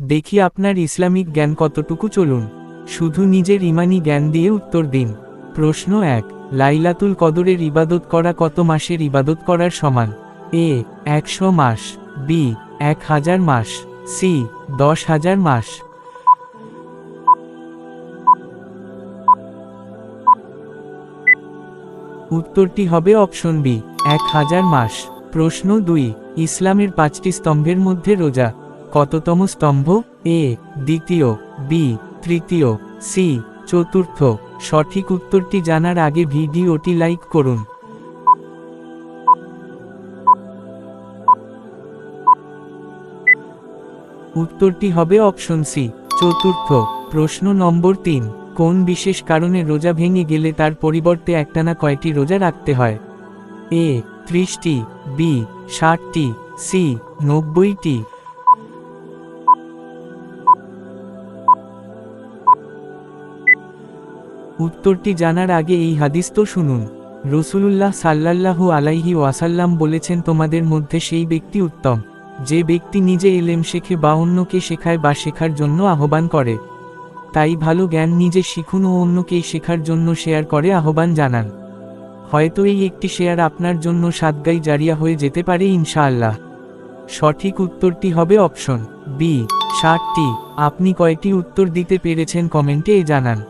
দেখি আপনার ইসলামিক জ্ঞান কতটুকু। চলুন শুধু নিজের ঈমানি জ্ঞান দিয়ে উত্তর দিন। প্রশ্ন 1, লাইলাতুল কদরের ইবাদত করা কত মাসের ইবাদত করার সমান? এ 100 মাস, বি 1000 মাস, সি 10,000 মাস। উত্তরটি হবে অপশন বি 1000 মাস। প্রশ্ন 2, ইসলামের 5টি স্তম্ভের মধ্যে রোজা কততম স্তম্ভ? এ দ্বিতীয়, বি তৃতীয়, সি চতুর্থ। সঠিক উত্তরটি জানার আগে ভিডিওটি লাইক করুন। উত্তরটি হবে অপশন সি চতুর্থ। প্রশ্ন নম্বর 3, কোন বিশেষ কারণে রোজা ভেঙে গেলে তার পরিবর্তে একটানা কয়টি রোজা রাখতে হয়? এ 30টি, বি 60টি, সি 90টি। উত্তরটি জানার আগে এই হাদিস তো শুনুন। রাসূলুল্লাহ সাল্লাল্লাহু আলাইহি ওয়াসাল্লাম বলেছেন, তোমাদের মধ্যে সেই ব্যক্তি উত্তম যে ব্যক্তি নিজে ইলম শেখে বা অন্যকে শেখায় বা শেখার জন্য আহ্বান করে। তাই ভালো জ্ঞান নিজে শিখুন ও অন্যকে শেখার জন্য শেয়ার করে আহ্বান জানান। হয়তো এই একটি শেয়ার আপনার জন্য সাদগাই জারিয়া হয়ে যেতে পারে ইনশাআল্লাহ। সঠিক উত্তরটি হবে অপশন বি 60টি। আপনি কয়টি উত্তর দিতে পেরেছেন কমেন্টে জানান।